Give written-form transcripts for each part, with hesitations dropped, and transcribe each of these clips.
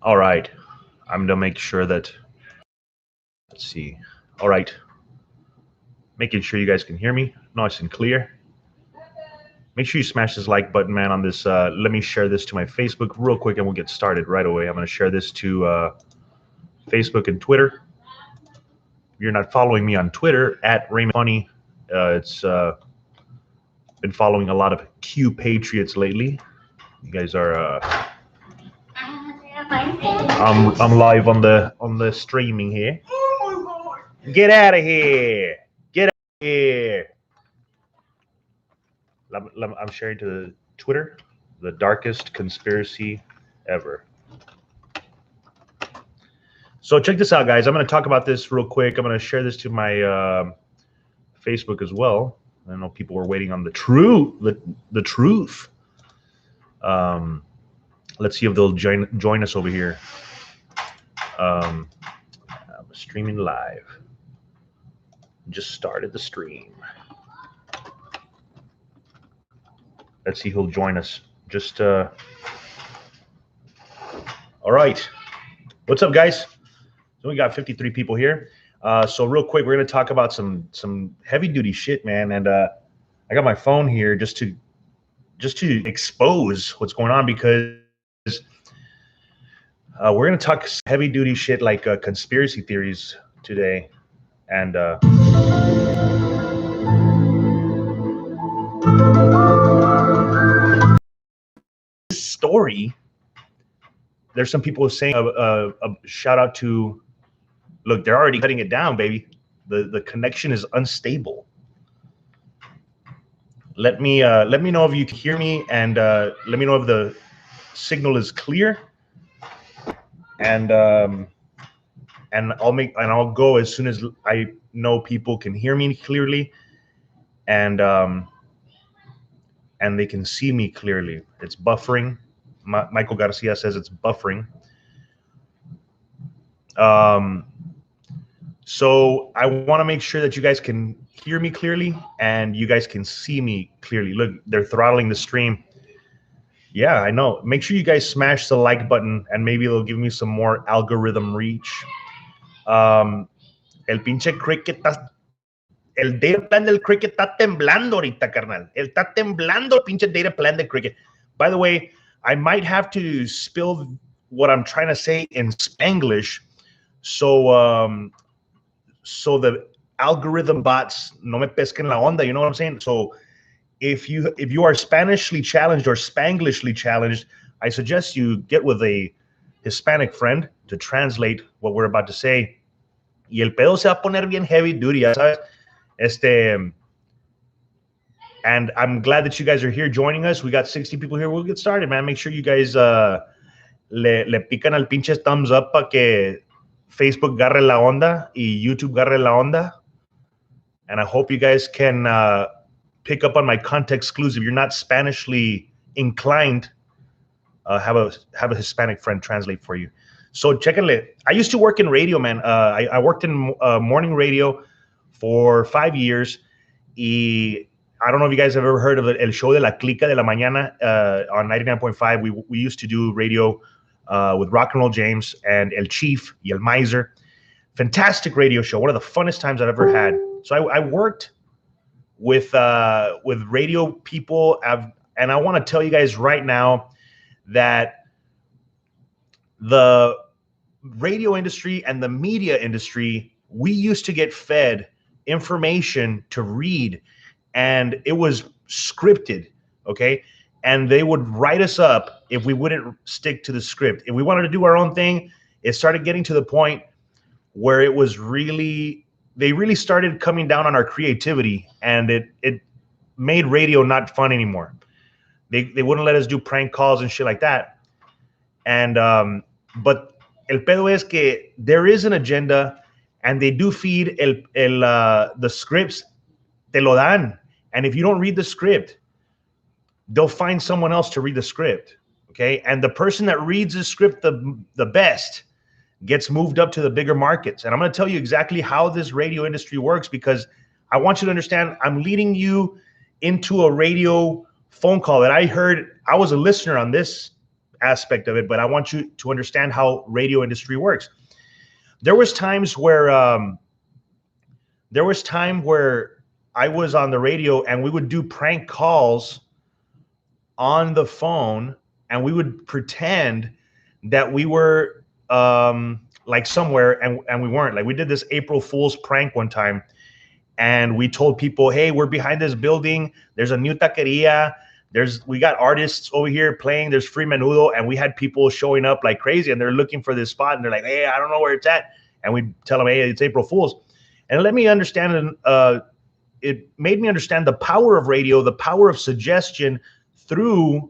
All right. I'm gonna make sure that. Let's see. All right. Making sure you guys can hear me nice and clear. Make sure you smash this like button, man, on this. Let me share this to my Facebook real quick, and we'll get started right away. I'm gonna share this to Facebook and Twitter. If you're not following me on Twitter at Raymond Funny, it's been following a lot of Q Patriots lately. You guys are. I'm live on the streaming here. Get out of here! Get out of here! I'm sharing to the Twitter, the darkest conspiracy ever. So check this out, guys. I'm going to talk about this real quick. I'm going to share this to my Facebook as well. I know people were waiting on the truth. The truth. Let's see if they'll join us over here. I'm streaming live. Just started the stream. Let's see who'll join us. Just all right. What's up, guys? So we got 53 people here. So real quick, we're gonna talk about some heavy duty shit, man. And I got my phone here just to expose what's going on, because we're gonna talk heavy duty shit like conspiracy theories today. And this story, there's some people saying a shout out to, look, they're already cutting it down, baby. The connection is unstable. Let me know if you can hear me, and let me know if the signal is clear. And I'll go as soon as I know people can hear me clearly, and they can see me clearly. It's buffering. Michael Garcia says it's buffering. So I want to make sure that you guys can hear me clearly and you guys can see me clearly. Look, they're throttling the stream. Yeah, I know. Make sure you guys smash the like button, and maybe it'll give me some more algorithm reach. El pinche cricket, el data plan del cricket está temblando ahorita, carnal. El está temblando el pinche data plan del cricket. By the way, I might have to spill what I'm trying to say in Spanglish, so the algorithm bots no me pesquen la onda. You know what I'm saying? So if you are Spanishly challenged or Spanglishly challenged, I suggest you get with a Hispanic friend to translate what we're about to say. Y el pedo se va a poner bien heavy duty, ya sabes. And I'm glad that you guys are here joining us. We got 60 people here. We'll get started, man. Make sure you guys le pican al pinche thumbs up para que Facebook garre la onda y YouTube garre la onda. And I hope you guys can pick up on my content exclusive. You're not Spanishly inclined, have a Hispanic friend translate for you. So chequenle. I used to work in radio, man. I worked in morning radio for 5 years. Y I don't know if you guys have ever heard of El Show de la Clica de la Mañana on 99.5. We used to do radio with Rock and Roll James and El Chief y El Miser. Fantastic radio show. One of the funnest times I've ever had. So I worked with radio people, and I want to tell you guys right now that the radio industry and the media industry, we used to get fed information to read, and it was scripted, okay? And they would write us up if we wouldn't stick to the script. If we wanted to do our own thing, it started getting to the point where it was they really started coming down on our creativity, and it made radio not fun anymore. They wouldn't let us do prank calls and shit like that. And but el pedo es que there is an agenda, and they do feed the scripts. Te lo dan, and if you don't read the script, they'll find someone else to read the script. Okay, and the person that reads the script the best gets moved up to the bigger markets. And I'm going to tell you exactly how this radio industry works, because I want you to understand I'm leading you into a radio phone call that I heard. I was a listener on this aspect of it, but I want you to understand how radio industry works. There was times where I was on the radio and we would do prank calls on the phone, and we would pretend that we were like somewhere, and we weren't. Like, we did this April Fool's prank one time, and we told people, hey, we're behind this building, there's a new taqueria, we got artists over here playing, there's free menudo, and we had people showing up like crazy, and they're looking for this spot, and they're like, hey, I don't know where it's at. And we tell them, hey, it's April Fool's. And let me understand, it made me understand the power of radio, the power of suggestion through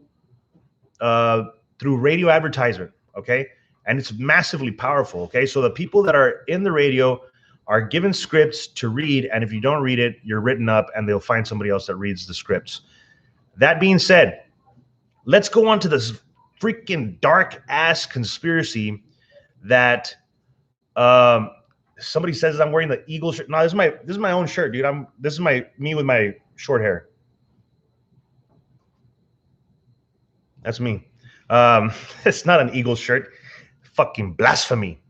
radio advertisement, okay? And it's massively powerful, okay? So the people that are in the radio are given scripts to read, and if you don't read it, you're written up, and they'll find somebody else that reads the scripts. That being said, let's go on to this freaking dark-ass conspiracy that somebody says I'm wearing the Eagle shirt. No, this is my own shirt, dude. This is me with my short hair. That's me. It's not an Eagle shirt. Fucking blasphemy.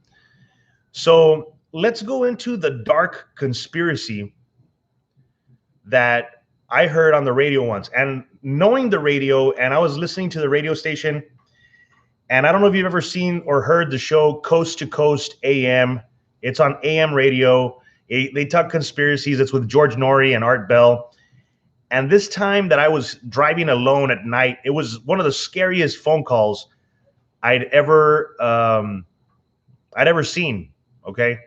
So let's go into the dark conspiracy that I heard on the radio once. And knowing the radio, and I was listening to the radio station, and I don't know if you've ever seen or heard the show Coast to Coast AM. It's on AM radio. They talk conspiracies. It's with George Norrie and Art Bell. And this time that I was driving alone at night, it was one of the scariest phone calls I'd ever seen. Okay,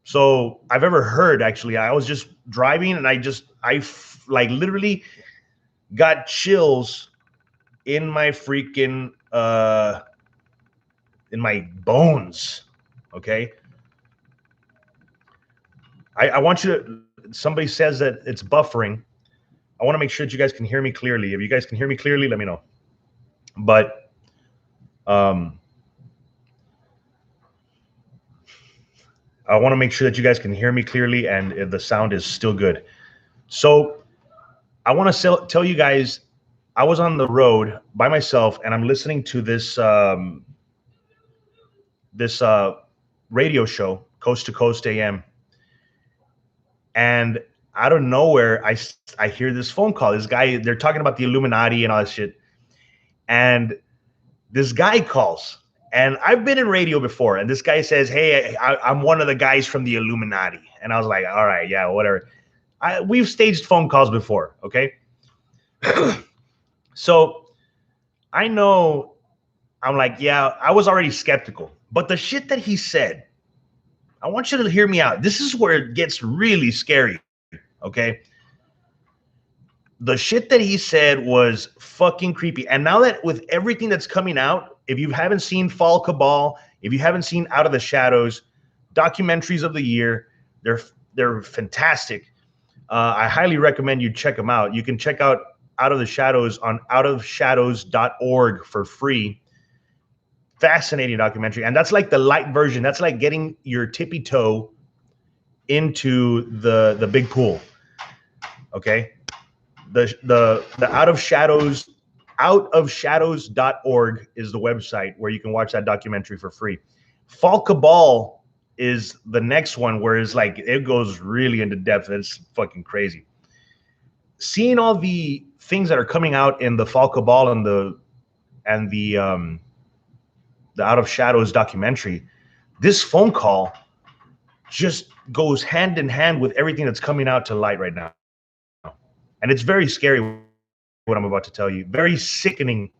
so I've ever heard. Actually, I was just driving, and I like literally got chills in my freaking in my bones. Okay, I want you to. Somebody says that it's buffering. I want to make sure that you guys can hear me clearly. If you guys can hear me clearly, let me know. But I want to make sure that you guys can hear me clearly and if the sound is still good. So I want to tell you guys, I was on the road by myself, and I'm listening to this radio show, Coast to Coast AM. And out of nowhere, I hear this phone call. This guy, they're talking about the Illuminati and all that shit. And this guy calls. And I've been in radio before. And this guy says, hey, I'm one of the guys from the Illuminati. And I was like, all right, yeah, whatever. We've staged phone calls before, okay? So I know, I'm like, yeah, I was already skeptical. But the shit that he said, I want you to hear me out. This is where it gets really scary. Okay. The shit that he said was fucking creepy. And now that with everything that's coming out, if you haven't seen Fall Cabal, if you haven't seen Out of the Shadows, documentaries of the year, they're fantastic. I highly recommend you check them out. You can check out Out of the Shadows on outofshadows.org for free. Fascinating documentary. And that's like the light version. That's like getting your tippy toe into the big pool. Okay, the outofshadows.org is the website where you can watch that documentary for free. Fall Cabal is the next one, where it's like it goes really into depth. It's fucking crazy. Seeing all the things that are coming out in the Fall Cabal and the Out of Shadows documentary, this phone call just goes hand in hand with everything that's coming out to light right now. And it's very scary what I'm about to tell you. Very sickening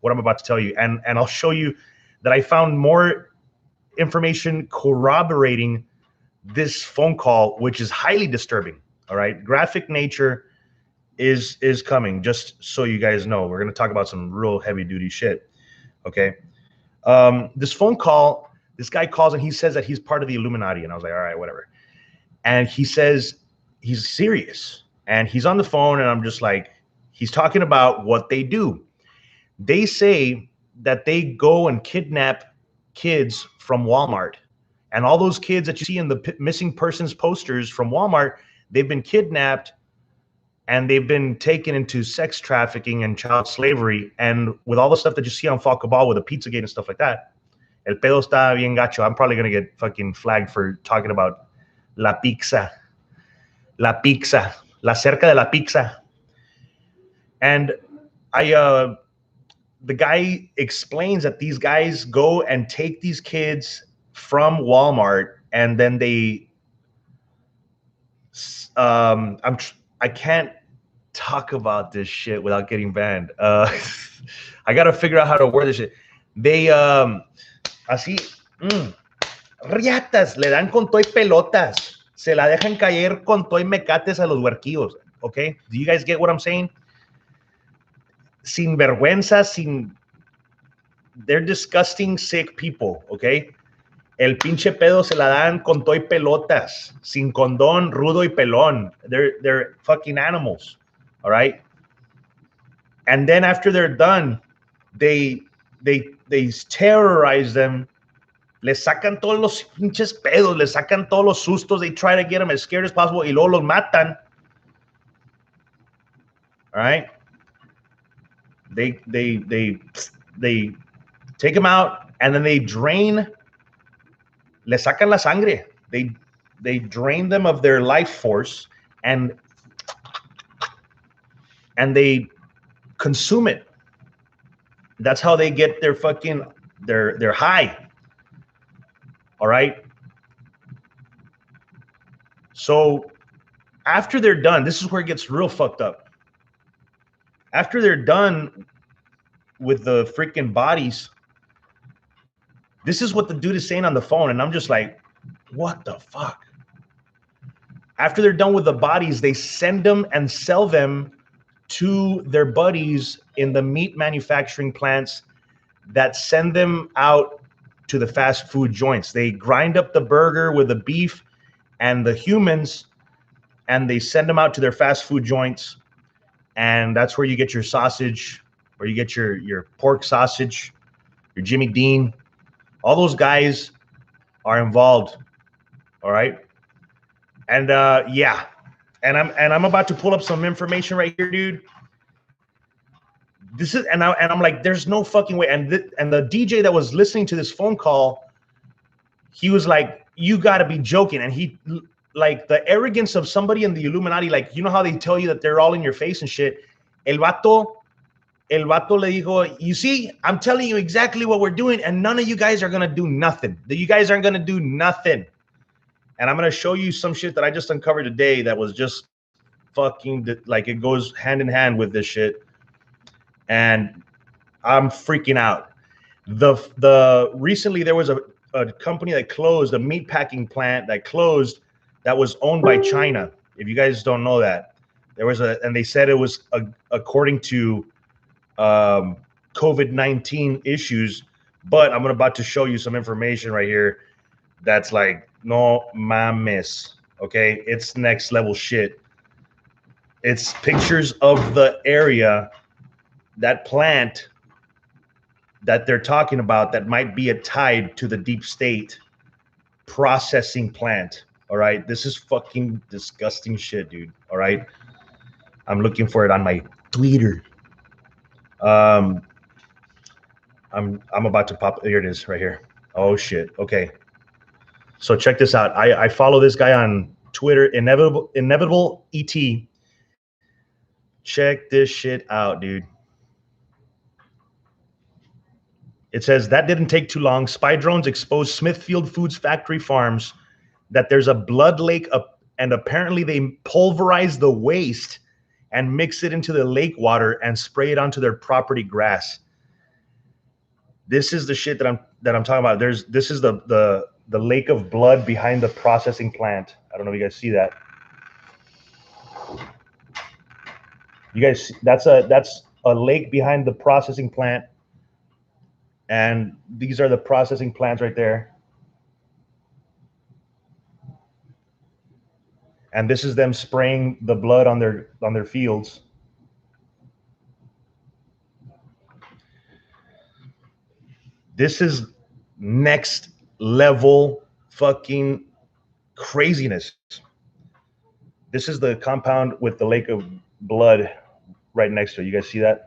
what I'm about to tell you. And I'll show you that I found more information corroborating this phone call, which is highly disturbing. All right. Graphic nature is coming, just so you guys know. We're going to talk about some real heavy duty shit. Okay. This phone call, this guy calls and he says that he's part of the Illuminati. And I was like, all right, whatever. And he says he's serious. And he's on the phone, and I'm just like, he's talking about what they do. They say that they go and kidnap kids from Walmart. And all those kids that you see in the missing persons posters from Walmart, they've been kidnapped and they've been taken into sex trafficking and child slavery. And with all the stuff that you see on Fall Cabal with the Pizzagate and stuff like that, el pedo está bien gacho. I'm probably gonna get fucking flagged for talking about la pizza, la cerca de la pizza. And the guy explains that these guys go and take these kids from Walmart, and then they, I can't talk about this shit without getting banned. I gotta figure out how to word this shit. They, así, riatas, le dan con toy pelotas, se la dejan caer con toy mecates a los huerquillos. Okay, do you guys get what I'm saying? Sin vergüenza, they're disgusting, sick people, okay? El pinche pedo se la dan con toy pelotas, sin condón, rudo y pelón. They're fucking animals, all right? And then after they're done, they terrorize them. Les sacan todos los pinches pedos, les sacan todos los sustos. They try to get them as scared as possible y luego los matan. All right? They take them out, and then they drain, le sacan la sangre. They drain them of their life force, and they consume it. That's how they get their fucking their high. All right? So after they're done, this is where it gets real fucked up. After they're done with the freaking bodies, this is what the dude is saying on the phone, and I'm just like, what the fuck? After they're done with the bodies, they send them and sell them to their buddies in the meat manufacturing plants that send them out to the fast food joints. They grind up the burger with the beef and the humans, and they send them out to their fast food joints. And that's where you get your sausage, where you get your pork sausage, your Jimmy Dean. All those guys are involved. All right. And yeah. And I'm about to pull up some information right here, dude. This is, and I'm like, there's no fucking way. And the DJ that was listening to this phone call, he was like, you gotta be joking. And he, like, the arrogance of somebody in the Illuminati, like, you know how they tell you that they're all in your face and shit. El vato le dijo, you see, I'm telling you exactly what we're doing, and none of you guys are gonna do nothing. You guys aren't gonna do nothing. And I'm gonna show you some shit that I just uncovered today that was just fucking, like, it goes hand in hand with this shit. And I'm freaking out. Recently there was a company that closed, a meat packing plant that closed, that was owned by China. If you guys don't know that, there was and they said it was according to COVID-19 issues. But I'm about to show you some information right here that's like, no mames, okay? It's next level shit. It's pictures of the area, that plant that they're talking about that might be tied to the deep state processing plant. All right, this is fucking disgusting shit, dude. All right, I'm looking for it on my Twitter. I'm about to pop. Here it is, right here. Oh shit. Okay, so check this out. I follow this guy on Twitter, inevitable ET. Check this shit out, dude. It says that didn't take too long. Spy drones exposed Smithfield Foods factory farms that there's a blood lake up, and apparently they pulverize the waste and mix it into the lake water and spray it onto their property grass. This is the shit that I'm talking about. This is the lake of blood behind the processing plant. I don't know if you guys see that. You guys, that's a lake behind the processing plant. And these are the processing plants right there. And this is them spraying the blood on their fields. This is next level fucking craziness. This is the compound with the lake of blood right next to it. You guys see that?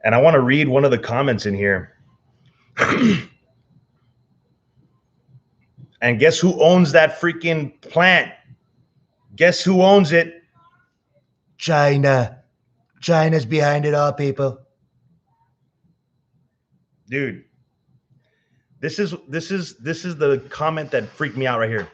And I want to read one of the comments in here. And guess who owns that freaking plant? Guess who owns it? China. China's behind it all, people. Dude, this is the comment that freaked me out right here.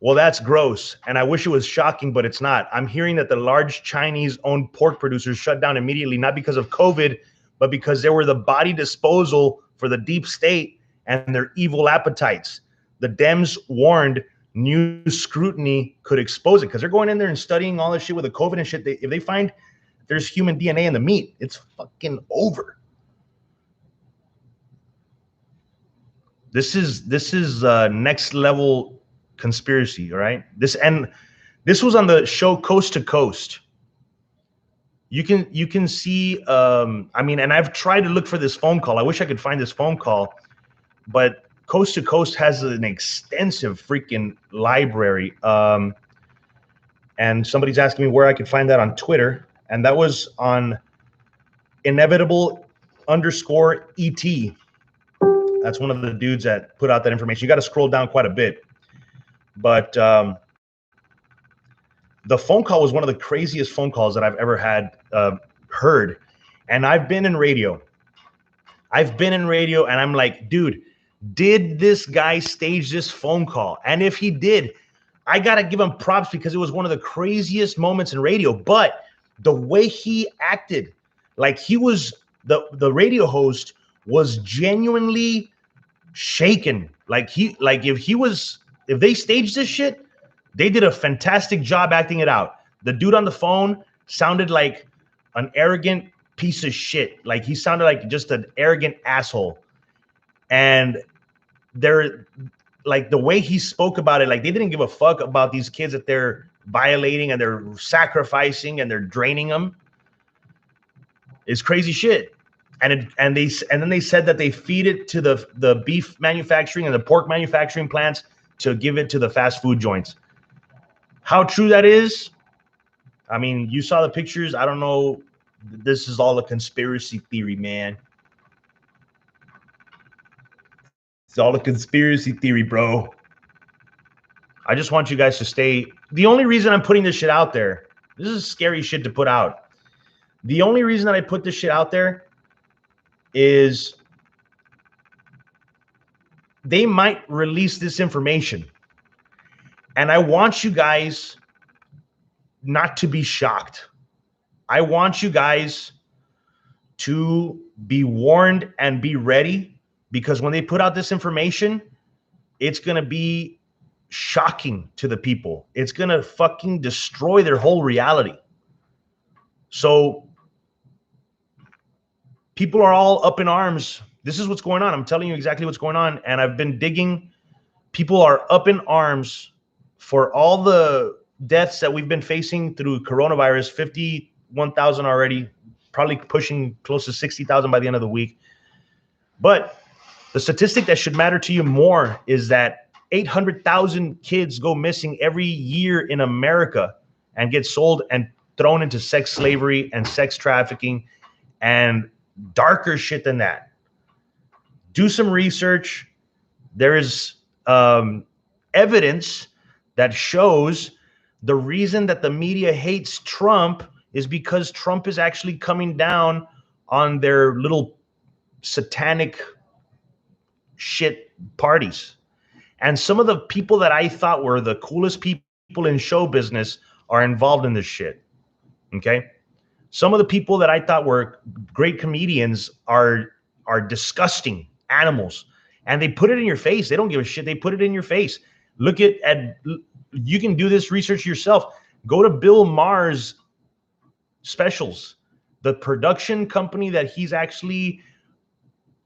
Well, that's gross, and I wish it was shocking, but it's not. I'm hearing that the large Chinese-owned pork producers shut down immediately, not because of COVID, but because they were the body disposal for the deep state and their evil appetites. The Dems warned new scrutiny could expose it because they're going in there and studying all this shit with the COVID and shit. If they find there's human DNA in the meat, it's fucking over. This is next level conspiracy, all right? This was on the show Coast to Coast. You can see I mean, and I've tried to look for this phone call. I wish I could find this phone call, but Coast to Coast has an extensive freaking library. And somebody's asking me where I could find that on Twitter, and that was on inevitable_ET. That's one of the dudes that put out that information. You got to scroll down quite a bit. But the phone call was one of the craziest phone calls that I've ever had heard. And I've been in radio. And I'm like, dude, did this guy stage this phone call? And if he did, I got to give him props because it was one of the craziest moments in radio. But the way he acted, like he was, the radio host was genuinely shaken. If they staged this shit, they did a fantastic job acting it out. The dude on the phone sounded like an arrogant piece of shit. Like he sounded like just an arrogant asshole. And they're like the way he spoke about it, like they didn't give a fuck about these kids that they're violating and they're sacrificing and they're draining them. It's crazy shit. And then they said that they feed it to the beef manufacturing and the pork manufacturing plants to give it to the fast food joints. How true that is, I mean, you saw the pictures. I don't know. This is all a conspiracy theory, man. It's all a conspiracy theory, bro. I just want you guys to stay. The only reason I'm putting this shit out there, this is scary shit to put out. The only reason that I put this shit out there is they might release this information. And I want you guys not to be shocked. I want you guys to be warned and be ready, because when they put out this information, it's going to be shocking to the people. It's going to fucking destroy their whole reality. So people are all up in arms. This is what's going on. I'm telling you exactly what's going on. And I've been digging. People are up in arms for all the deaths that we've been facing through coronavirus. 51,000 already, probably pushing close to 60,000 by the end of the week. But the statistic that should matter to you more is that 800,000 kids go missing every year in America and get sold and thrown into sex slavery and sex trafficking and darker shit than that. Do some research. There is evidence that shows the reason that the media hates Trump is because Trump is actually coming down on their little satanic shit parties. And some of the people that I thought were the coolest people in show business are involved in this shit. Okay? Some of the people that I thought were great comedians are disgusting animals. And they put it in your face. They don't give a shit. They put it in your face. Look at you can do this research yourself. Go to Bill Maher's specials. The production company that he's actually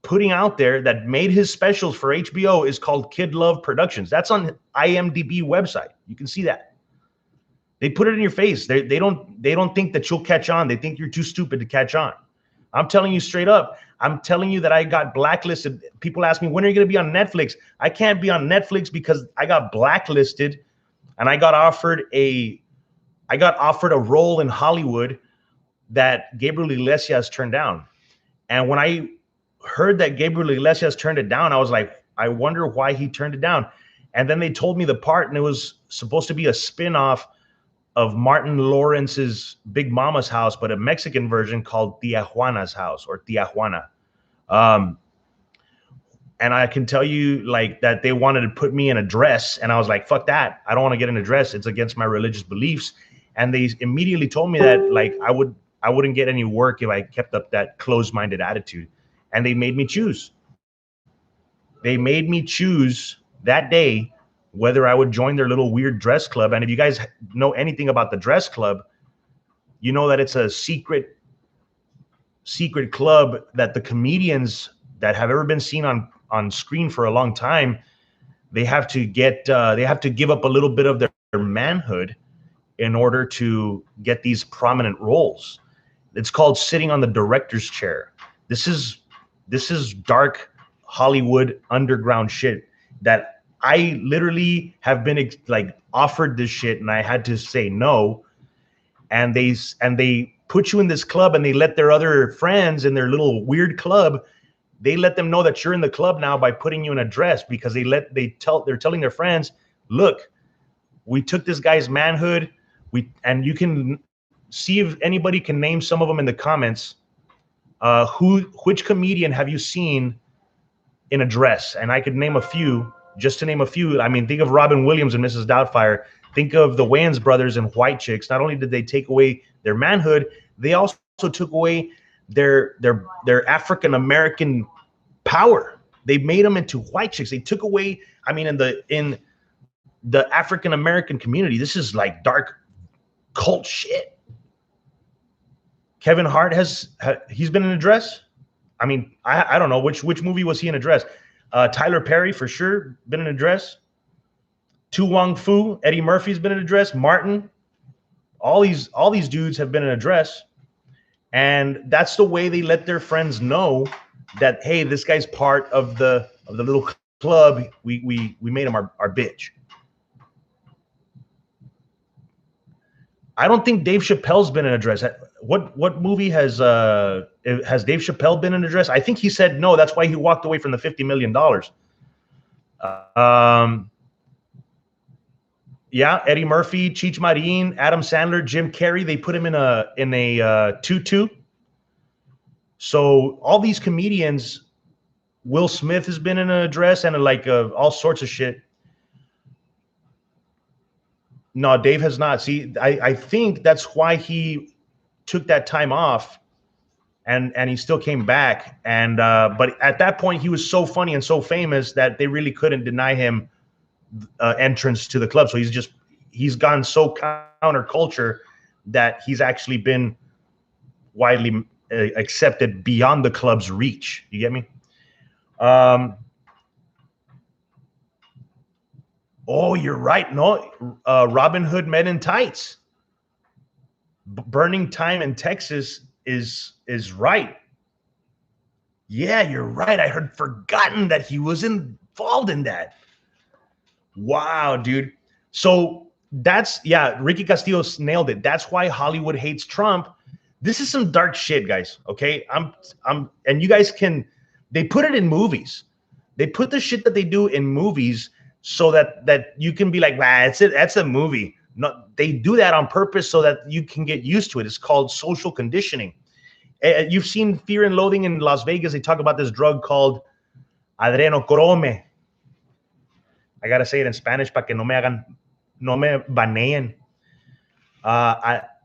putting out there that made his specials for HBO is called Kid Love Productions. That's on IMDb website. You can see that. They put it in your face. They don't think that you'll catch on. They think you're too stupid to catch on. I'm telling you straight up. I'm telling you that I got blacklisted. People ask me, when are you going to be on Netflix? I can't be on Netflix because I got blacklisted and I got offered a role in Hollywood that Gabriel Iglesias turned down. And when I heard that Gabriel Iglesias turned it down, I was like, I wonder why he turned it down. And then they told me the part, and it was supposed to be a spin-off of Martin Lawrence's Big Mama's House, but a Mexican version called Tia Juana's House, or Tia Juana. And I can tell you like that they wanted to put me in a dress, and I was like, fuck that. I don't want to get in a dress. It's against my religious beliefs. And they immediately told me that like I wouldn't get any work if I kept up that closed-minded attitude. And they made me choose. They made me choose that day whether I would join their little weird dress club. And if you guys know anything about the dress club, you know that it's a secret club that the comedians that have ever been seen on screen for a long time, they have to give up a little bit of their manhood in order to get these prominent roles. It's called sitting on the director's chair. This is dark Hollywood underground shit that I literally have been like offered this shit, and I had to say no. And they put you in this club, and they let their other friends in their little weird club, they let them know that you're in the club now by putting you in a dress, because they're telling their friends, look, we took this guy's manhood. And you can see if anybody can name some of them in the comments. Which comedian have you seen in a dress? And I could name a few. Just to name a few, I mean, think of Robin Williams and Mrs. Doubtfire. Think of the Wayans brothers and White Chicks. Not only did they take away their manhood, they also took away their African American power. They made them into white chicks. They took away. I mean, in the African American community, this is like dark cult shit. Kevin Hart he's been in a dress. I mean, I don't know which movie was he in a dress. Tyler Perry for sure been in a dress. Tu Wong Fu, Eddie Murphy's been in a dress. Martin, all these dudes have been in a dress, and that's the way they let their friends know that, hey, this guy's part of the little club. We made him our bitch. I don't think Dave Chappelle's been in a dress. What movie has Dave Chappelle been in a dress? I think he said no. That's why he walked away from the $50 million. Yeah, Eddie Murphy, Cheech Marin, Adam Sandler, Jim Carrey. They put him in a tutu. So all these comedians, Will Smith has been in a dress and all sorts of shit. No, Dave has not. See, I think that's why he took that time off, and he still came back. And but at that point, he was so funny and so famous that they really couldn't deny him entrance to the club. So he's gone so counterculture that he's actually been widely accepted beyond the club's reach. You get me? Oh, you're right. No, Robin Hood Men in Tights. Burning Time in Texas is right. Yeah, you're right. I had forgotten that he was involved in that. Wow, dude. So Ricky Castillo nailed it. That's why Hollywood hates Trump. This is some dark shit, guys. Okay, and you guys they put it in movies. They put the shit that they do in movies so that you can be like, that's a movie. No, they do that on purpose so that you can get used to it. It's called social conditioning. You've seen Fear and Loathing in Las Vegas. They talk about this drug called adrenochrome. I gotta say it in Spanish para que no me baneen.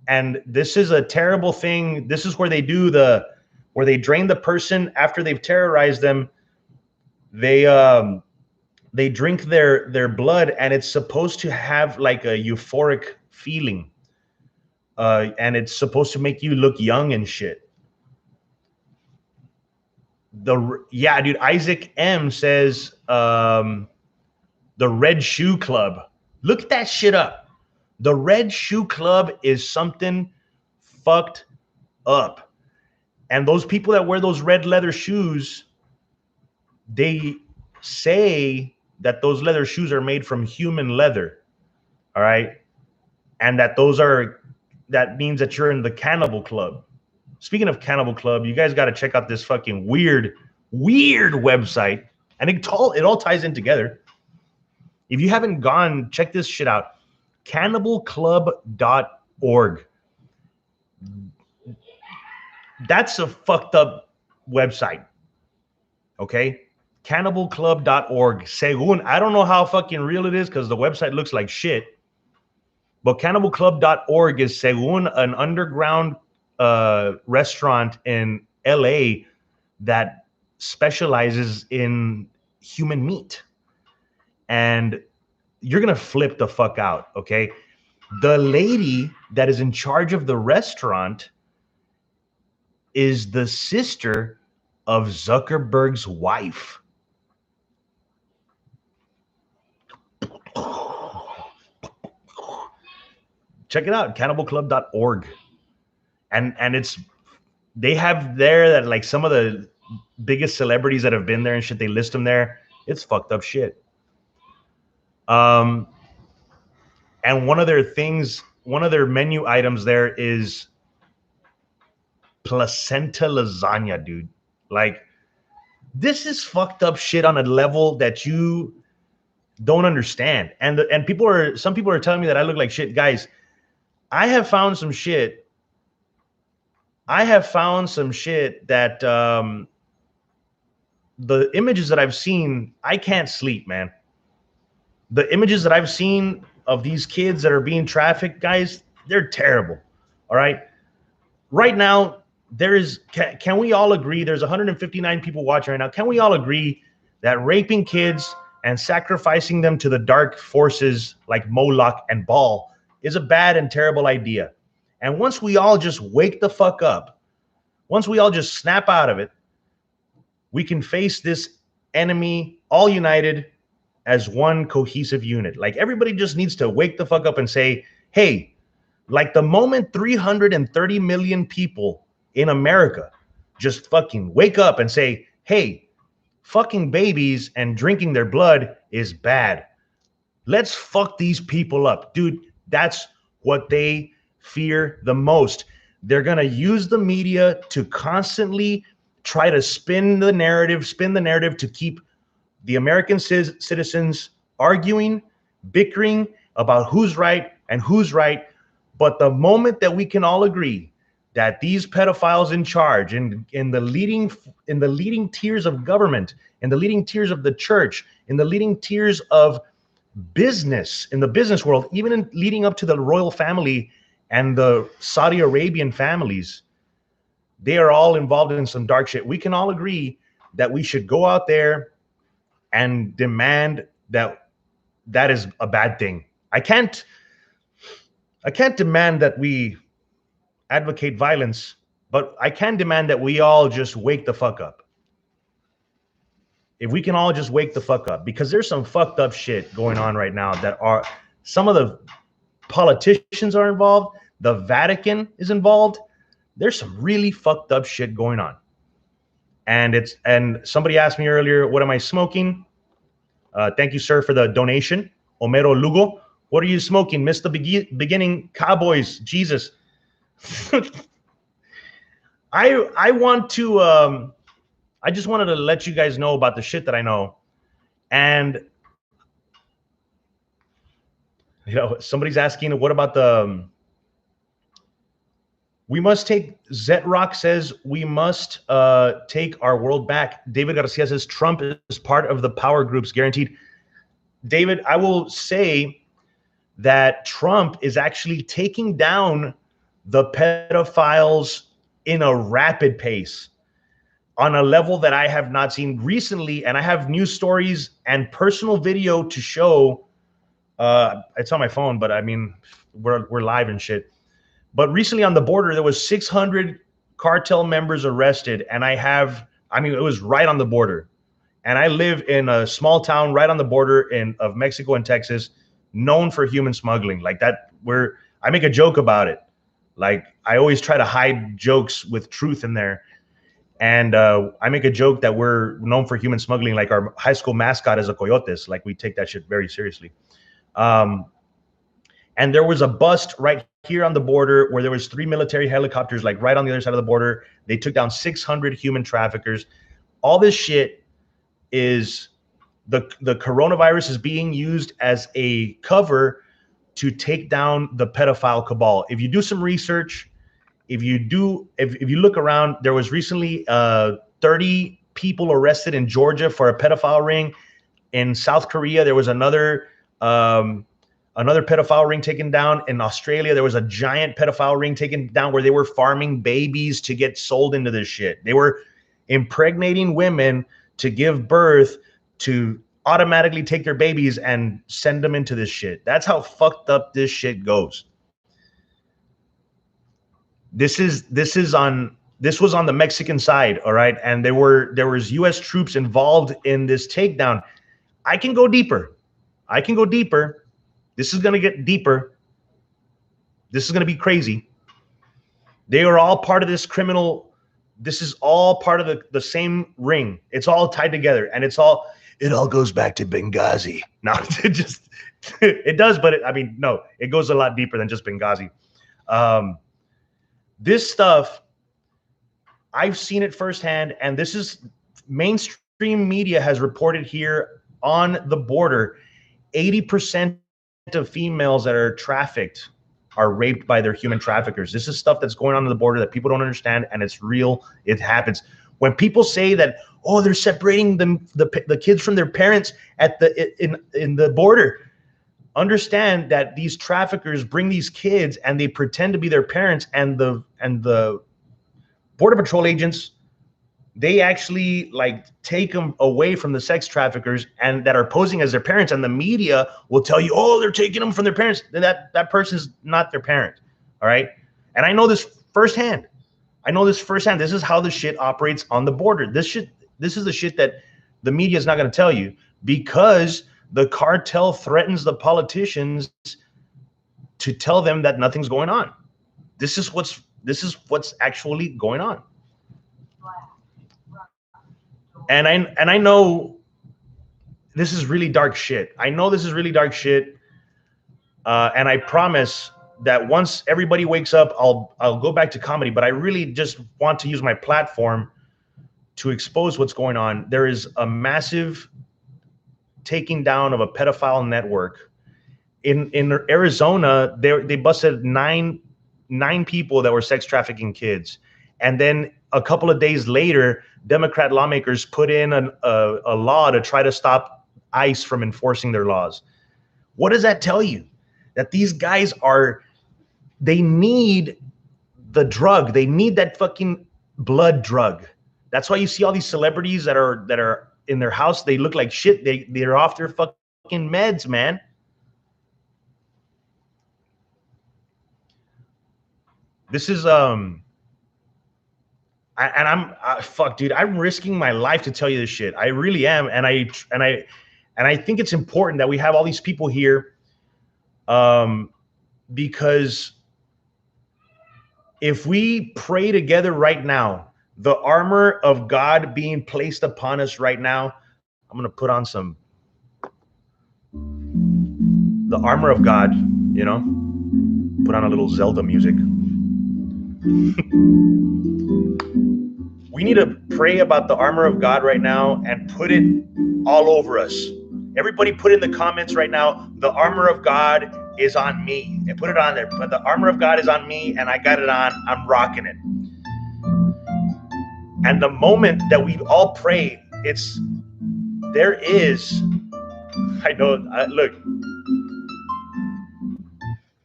And this is a terrible thing. This is where they drain the person after they've terrorized them. They drink their blood, and it's supposed to have like a euphoric feeling. And it's supposed to make you look young and shit. Dude, Isaac M says the Red Shoe Club. Look that shit up. The Red Shoe Club is something fucked up. And those people that wear those red leather shoes, they say that those leather shoes are made from human leather. All right. And that means that you're in the Cannibal Club. Speaking of Cannibal Club, you guys got to check out this fucking weird website. And it all ties in together. If you haven't gone, check this shit out. Cannibalclub.org. That's a fucked up website. Okay? Cannibalclub.org. Según, I don't know how fucking real it is because the website looks like shit. But cannibalclub.org is según an underground restaurant in LA that specializes in human meat. And you're going to flip the fuck out, okay? The lady that is in charge of the restaurant is the sister of Zuckerberg's wife. Check it out, cannibalclub.org. And it's, they have there that like some of the biggest celebrities that have been there and shit, they list them there. It's fucked up shit. And one of their menu items there is placenta lasagna, dude. Like, this is fucked up shit on a level that you don't understand. And some people are telling me that I look like shit. Guys, I have found some shit that the images that I've seen, I can't sleep, man. The images that I've seen of these kids that are being trafficked, guys, they're terrible. All right. Right now, can we all agree, there's 159 people watching right now. Can we all agree that raping kids and sacrificing them to the dark forces like Moloch and Baal is a bad and terrible idea? And once we all just wake the fuck up, once we all just snap out of it, we can face this enemy all united as one cohesive unit. Like, everybody just needs to wake the fuck up and say, hey, like the moment 330 million people in America just fucking wake up and say, hey, fucking babies and drinking their blood is bad. Let's fuck these people up. Dude, that's what they fear the most. They're going to use the media to constantly try to spin the narrative to keep the American citizens arguing, bickering about who's right and who's right. But the moment that we can all agree that these pedophiles in charge in the leading tiers of government, in the leading tiers of the church, in the leading tiers of business, in the business world, even leading up to the royal family and the Saudi Arabian families, they are all involved in some dark shit. We can all agree that we should go out there and demand that is a bad thing. I can't demand that we advocate violence, but I can demand that we all just wake the fuck up. If we can all just wake the fuck up, because there's some fucked up shit going on right now that are, some of the politicians are involved, the Vatican is involved. There's some really fucked up shit going on. And somebody asked me earlier, what am I smoking? Thank you, sir, for the donation. Homero Lugo, what are you smoking? Missed the beginning, Cowboys, Jesus. I want to, I just wanted to let you guys know about the shit that I know. And, you know, somebody's asking, what about the, we must take, Zetrock says, we must take our world back. David Garcia says, Trump is part of the power groups, guaranteed. David, I will say that Trump is actually taking down the pedophiles in a rapid pace on a level that I have not seen recently. And I have news stories and personal video to show. It's on my phone, but I mean, we're live and shit. But recently on the border, there was 600 cartel members arrested. And it was right on the border. And I live in a small town right on the border of Mexico and Texas, known for human smuggling. Like that, I make a joke about it. Like, I always try to hide jokes with truth in there. And I make a joke that we're known for human smuggling. Like, our high school mascot is a coyotes. Like, we take that shit very seriously. And there was a bust right here on the border where there was 3 military helicopters, like right on the other side of the border. They took down 600 human traffickers. All this shit is the coronavirus is being used as a cover to take down the pedophile cabal. If you do some research, if you look around, there was recently 30 people arrested in Georgia for a pedophile ring. In South Korea, there was another pedophile ring taken down. In Australia, there was a giant pedophile ring taken down where they were farming babies to get sold into this shit. They were impregnating women to give birth to automatically take their babies and send them into this shit. That's how fucked up this shit goes. This was on the Mexican side, all right? And there was US troops involved in this takedown. I can go deeper. This is going to get deeper. This is going to be crazy. They are all part of this criminal. This is all part of the same ring. It's all tied together, and it all goes back to Benghazi. No, it does, but no, it goes a lot deeper than just Benghazi. This stuff, I've seen it firsthand, and this is mainstream media has reported here on the border. 80% of females that are trafficked are raped by their human traffickers. This is stuff that's going on the border that people don't understand, and it's real. It happens. When people say that, oh, they're separating the kids from their parents in the border, understand that these traffickers bring these kids and they pretend to be their parents, and the Border Patrol agents, they actually like take them away from the sex traffickers and that are posing as their parents, and the media will tell you, oh, they're taking them from their parents. Then that person's not their parent. All right. And I know this firsthand. This is how the shit operates on the border. This is the shit that the media is not going to tell you, because the cartel threatens the politicians to tell them that nothing's going on. This is what's actually going on. And I know this is really dark shit. And I promise that once everybody wakes up, I'll go back to comedy. But I really just want to use my platform to expose what's going on. There is a massive taking down of a pedophile network in Arizona. They busted nine people that were sex trafficking kids, and then a couple of days later, Democrat lawmakers put in a law to try to stop ICE from enforcing their laws. What does that tell you? That these guys they need the drug. They need that fucking blood drug. That's why you see all these celebrities that are in their house. They look like shit. They're off their fucking meds, man. This is fuck, dude. I'm risking my life to tell you this shit. I really am, and I think it's important that we have all these people here, because if we pray together right now, the armor of God being placed upon us right now. I'm gonna put on the armor of God. Put on a little Zelda music. We need to pray about the armor of God right now and put it all over us. Everybody put in the comments right now, the armor of God is on me. And put it on there. But the armor of God is on me, and I got it on. I'm rocking it. And the moment that we all pray,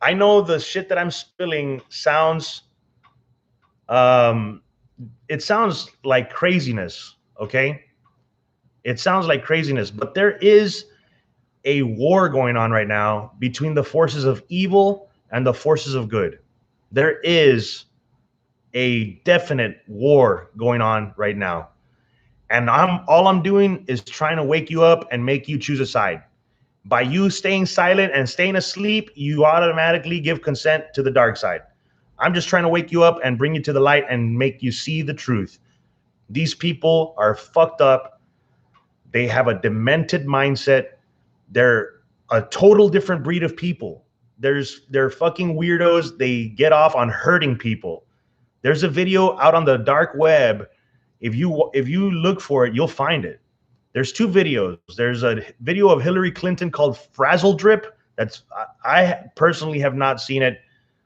I know the shit that I'm spilling sounds, it sounds like craziness, okay? It sounds like craziness, but there is a war going on right now between the forces of evil and the forces of good. There is a definite war going on right now. And all I'm doing is trying to wake you up and make you choose a side. By you staying silent and staying asleep, you automatically give consent to the dark side. I'm just trying to wake you up and bring you to the light and make you see the truth. These people are fucked up. They have a demented mindset. They're a total different breed of people. They're fucking weirdos. They get off on hurting people. There's a video out on the dark web. If you look for it, you'll find it. There's two videos. There's a video of Hillary Clinton called Frazzle Drip. I personally have not seen it.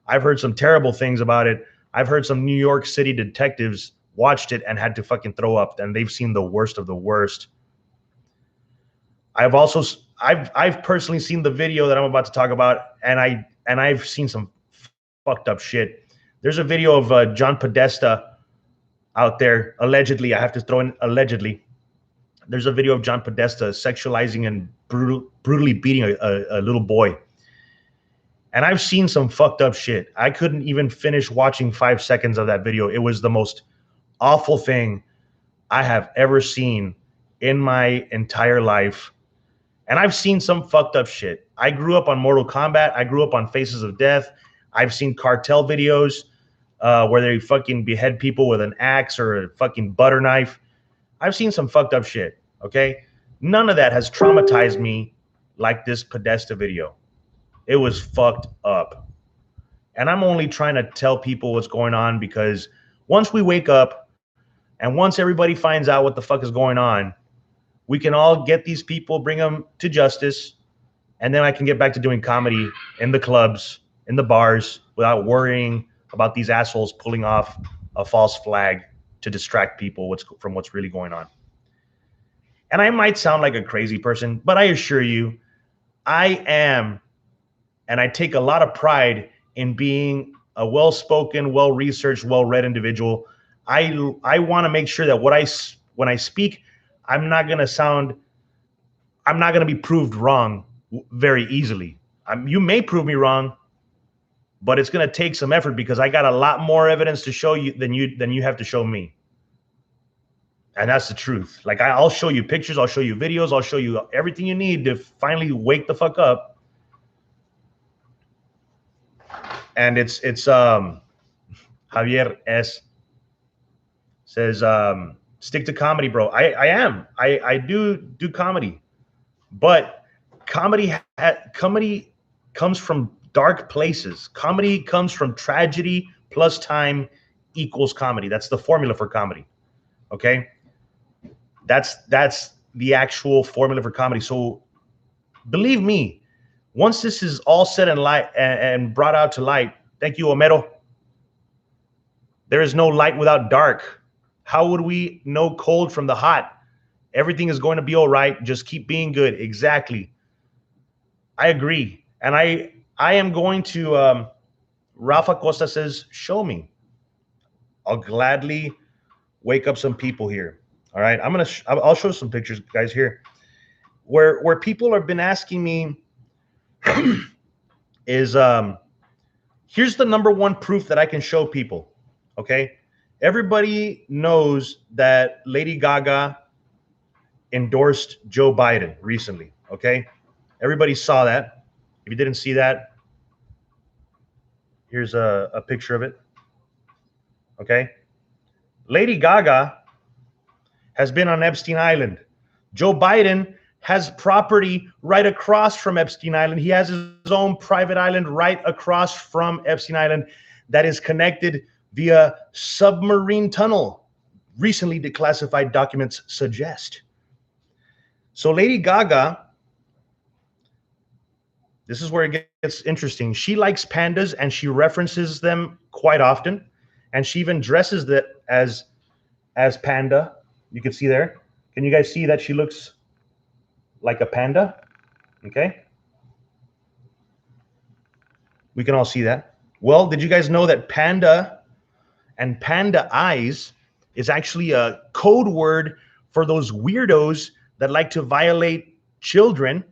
I've heard some terrible things about it. I've heard some New York City detectives watched it and had to fucking throw up, and they've seen the worst of the worst. I've personally seen the video that I'm about to talk about, and I've seen some fucked up shit. There's a video of John Podesta out there, allegedly. I have to throw in allegedly. There's a video of John Podesta sexualizing and brutally beating a little boy. And I've seen some fucked up shit. I couldn't even finish watching 5 seconds of that video. It was the most awful thing I have ever seen in my entire life. And I've seen some fucked up shit. I grew up on Mortal Kombat. I grew up on Faces of Death. I've seen cartel videos where they fucking behead people with an axe or a fucking butter knife. I've seen some fucked up shit, okay? None of that has traumatized me like this Podesta video. It was fucked up. And I'm only trying to tell people what's going on because once we wake up and once everybody finds out what the fuck is going on, we can all get these people, bring them to justice, and then I can get back to doing comedy in the clubs, in the bars, without worrying about these assholes pulling off a false flag to distract people from what's really going on. And I might sound like a crazy person, but I assure you, I am, and I take a lot of pride in being a well-spoken, well-researched, well-read individual. I want to make sure that when I speak, I'm not going to be proved wrong very easily. You may prove me wrong, but it's going to take some effort because I got a lot more evidence to show you than you have to show me. And that's the truth. Like I'll show you pictures, I'll show you videos, I'll show you everything you need to finally wake the fuck up. And it's Javier S says stick to comedy, bro. I am. I do comedy. But comedy comes from dark places. Comedy comes from tragedy plus time equals comedy. That's the formula for comedy. Okay? That's the actual formula for comedy. So believe me, once this is all said and brought out to light, thank you, Homero. There is no light without dark. How would we know cold from the hot? Everything is going to be all right. Just keep being good. Exactly. I agree. And I am going to, Rafa Costa says, show me. I'll gladly wake up some people here. All right. I'll show some pictures, guys, here. Where people have been asking me is, here's the number one proof that I can show people. Okay. Everybody knows that Lady Gaga endorsed Joe Biden recently. Okay. Everybody saw that. If you didn't see that, here's a picture of it. Okay. Lady Gaga has been on Epstein Island. Joe Biden has property right across from Epstein Island. He has his own private island right across from Epstein Island that is connected via submarine tunnel. Recently declassified documents suggest. So Lady Gaga, this is where it gets interesting. She likes pandas and she references them quite often. And she even dresses that as panda. You can see there. Can you guys see that she looks like a panda? Okay. We can all see that. Well, did you guys know that panda and panda eyes is actually a code word for those weirdos that like to violate children?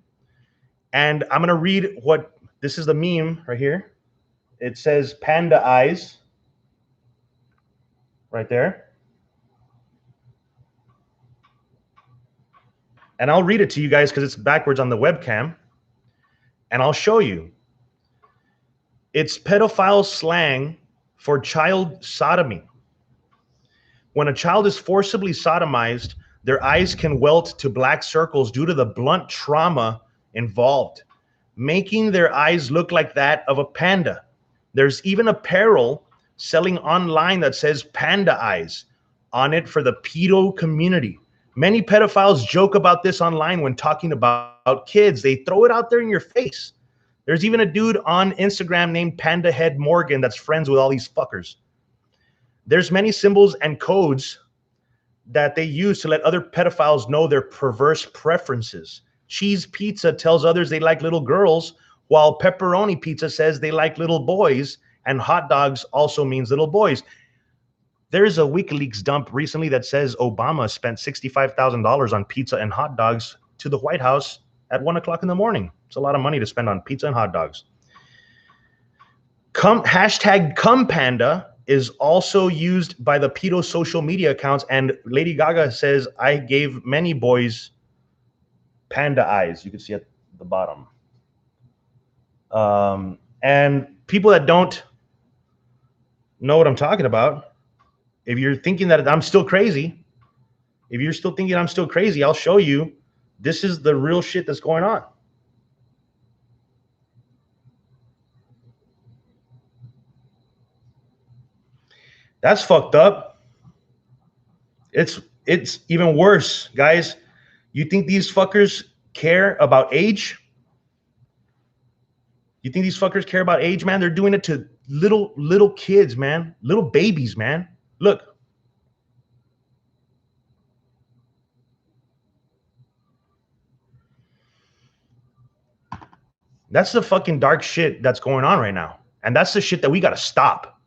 And I'm going to read this is the meme right here. It says panda eyes right there. And I'll read it to you guys because it's backwards on the webcam. And I'll show you. It's pedophile slang for child sodomy. When a child is forcibly sodomized, their eyes can welt to black circles due to the blunt trauma involved. making their eyes look like that of a panda. There's even apparel selling online that says panda eyes on it for the pedo community. Many pedophiles joke about this online when talking about kids. They throw it out there in your face. There's even a dude on Instagram named Panda Head Morgan that's friends with all these fuckers. There's many symbols and codes that they use to let other pedophiles know their perverse preferences. Cheese pizza tells others they like little girls, while pepperoni pizza says they like little boys, and hot dogs also means little boys. There's a WikiLeaks dump recently that says Obama spent $65,000 on pizza and hot dogs to the White House at 1 o'clock in the morning. It's a lot of money to spend on pizza and hot dogs. Hashtag CumPanda is also used by the pedo social media accounts, and Lady Gaga says, I gave many boys panda eyes. You can see at the bottom. And people that don't know what I'm talking about, if you're thinking that I'm still crazy, if you're still thinking I'm still crazy, I'll show you. This is the real shit that's going on. That's fucked up. It's even worse, guys. You think these fuckers care about age? You think these fuckers care about age, man? They're doing it to little kids, man. Little babies, man. Look. That's the fucking dark shit that's going on right now. And that's the shit that we got to stop.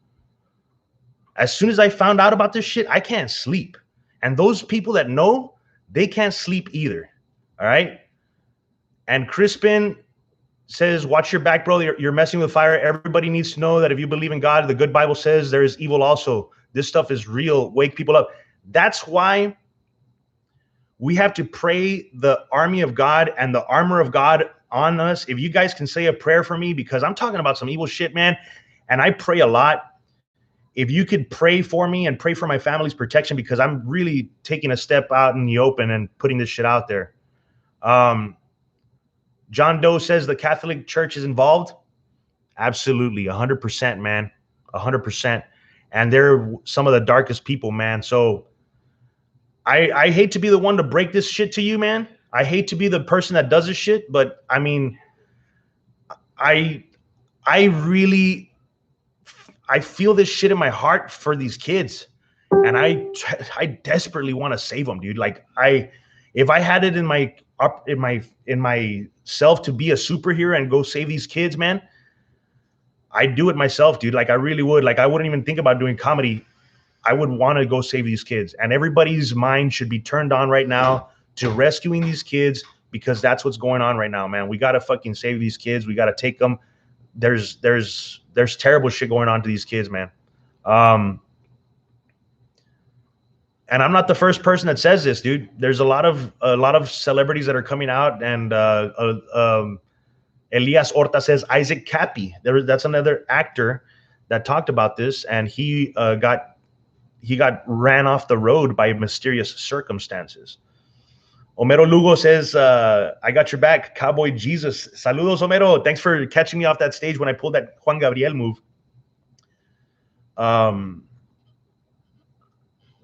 As soon as I found out about this shit, I can't sleep. And those people that know, they can't sleep either. All right? And Crispin says, watch your back, bro. You're messing with fire. Everybody needs to know that if you believe in God, the good Bible says there is evil also. This stuff is real. Wake people up. That's why we have to pray the army of God and the armor of God on us. If you guys can say a prayer for me, because I'm talking about some evil shit, man, and I pray a lot. If you could pray for me and pray for my family's protection, because I'm really taking a step out in the open and putting this shit out there. John Doe says the Catholic Church is involved. Absolutely, 100%, man, 100%. And they're some of the darkest people, man. So I hate to be the one to break this shit to you, man. I hate to be the person that does this shit, but I mean, I feel this shit in my heart for these kids, and I desperately want to save them, dude. Like if I had it in myself to be a superhero and go save these kids, man, I'd do it myself, dude. Like I really would. Like I wouldn't even think about doing comedy. I would want to go save these kids, and everybody's mind should be turned on right now to rescuing these kids, because that's what's going on right now, man. We got to fucking save these kids. We got to take them. There's terrible shit going on to these kids, man. And I'm not the first person that says this, dude. There's a lot of celebrities that are coming out, and Elias Horta says Isaac Cappy. That's another actor that talked about this, and he got ran off the road by mysterious circumstances. Homero Lugo says, I got your back, Cowboy Jesus. Saludos, Homero. Thanks for catching me off that stage when I pulled that Juan Gabriel move.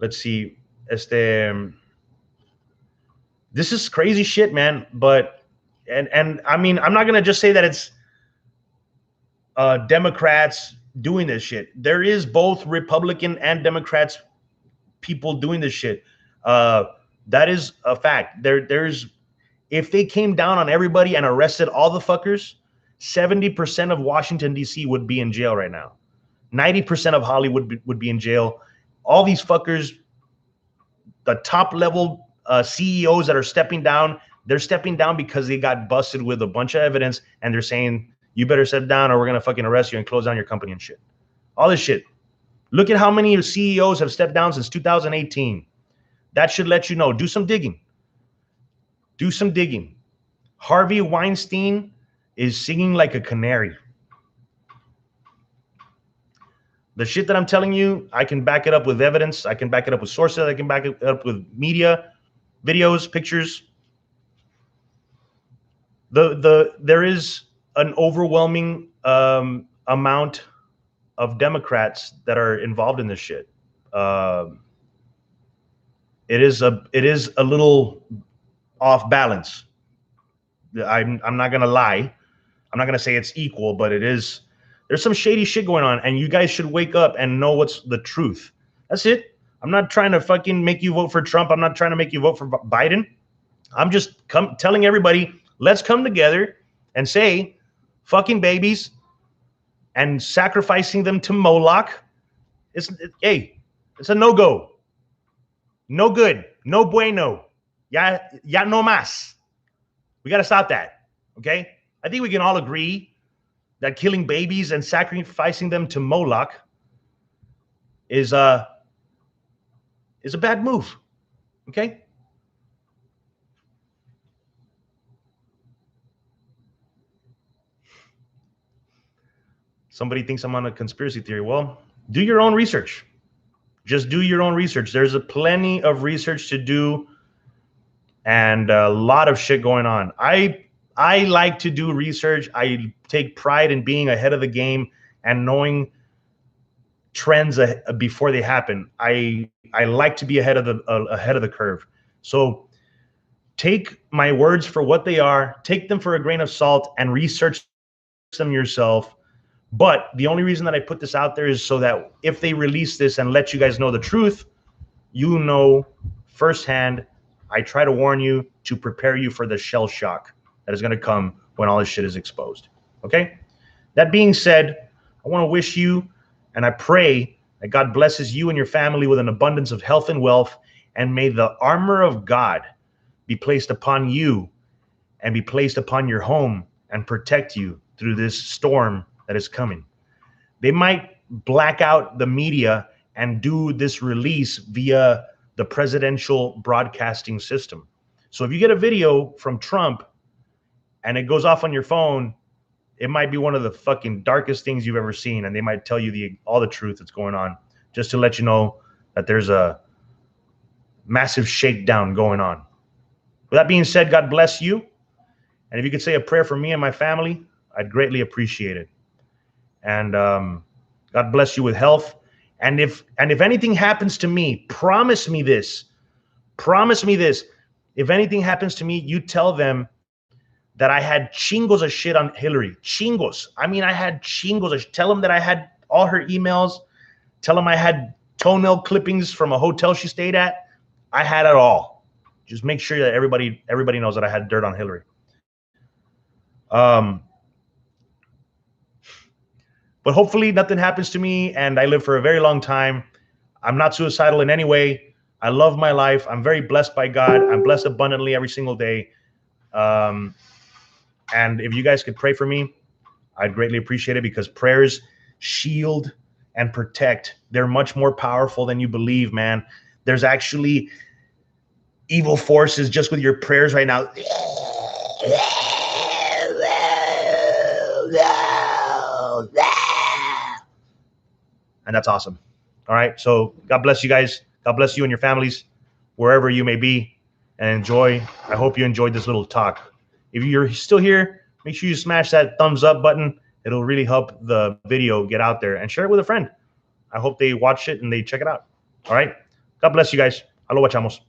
Let's see. This is crazy shit, man. But, and I mean, I'm not going to just say that it's Democrats doing this shit. There is both Republican and Democrats people doing this shit. That is a fact. There's if they came down on everybody and arrested all the fuckers, 70% of Washington, D.C. would be in jail right now. 90% of Hollywood would be in jail. All these fuckers, the top level CEOs that are stepping down, they're stepping down because they got busted with a bunch of evidence, and they're saying, you better step down or we're going to fucking arrest you and close down your company and shit. All this shit. Look at how many CEOs have stepped down since 2018. That should let you know. Do some digging. Do some digging. Harvey Weinstein is singing like a canary. The shit that I'm telling you, I can back it up with evidence. I can back it up with sources. I can back it up with media, videos, pictures. There is an overwhelming amount of Democrats that are involved in this shit. It is a little off balance. I'm not gonna lie. I'm not gonna say it's equal, but it is. There's some shady shit going on, and you guys should wake up and know what's the truth. That's it. I'm not trying to fucking make you vote for Trump. I'm not trying to make you vote for Biden. I'm just telling everybody, let's come together and say, fucking babies and sacrificing them to Moloch. It's a no-go. No good. No bueno. Ya no más. We got to stop that. Okay? I think we can all agree that killing babies and sacrificing them to Moloch is a bad move. Okay? Somebody thinks I'm on a conspiracy theory. Well, do your own research. Just do your own research. There's a plenty of research to do and a lot of shit going on. I like to do research. I take pride in being ahead of the game and knowing trends before they happen. I like to be ahead of the curve. So take my words for what they are, take them for a grain of salt, and research them yourself. But the only reason that I put this out there is so that if they release this and let you guys know the truth, you know firsthand. I try to warn you to prepare you for the shell shock that is going to come when all this shit is exposed. Okay? That being said, I want to wish you, and I pray that God blesses you and your family with an abundance of health and wealth, and may the armor of God be placed upon you and be placed upon your home and protect you through this storm that is coming. They might black out the media and do this release via the presidential broadcasting system. So if you get a video from Trump and it goes off on your phone, it might be one of the fucking darkest things you've ever seen, and they might tell you all the truth that's going on, just to let you know that there's a massive shakedown going on. With that being said, God bless you. And if you could say a prayer for me and my family, I'd greatly appreciate it. And God bless you with health. And if anything happens to me, promise me this. Promise me this. If anything happens to me, you tell them that I had chingos of shit on Hillary. Chingos. I mean, I had chingos. Tell them that I had all her emails. Tell them I had toenail clippings from a hotel she stayed at. I had it all. Just make sure that everybody knows that I had dirt on Hillary. But hopefully nothing happens to me and I live for a very long time. I'm not suicidal in any way. I love my life. I'm very blessed by God. I'm blessed abundantly every single day. And if you guys could pray for me, I'd greatly appreciate it, because prayers shield and protect. They're much more powerful than you believe, man. There's actually evil forces just with your prayers right now. And that's awesome. All right. So God bless you guys. God bless you and your families, wherever you may be, and enjoy. I hope you enjoyed this little talk. If you're still here, make sure you smash that thumbs up button. It'll really help the video get out there, and share it with a friend. I hope they watch it and they check it out. All right. God bless you guys. Aloha, chamos.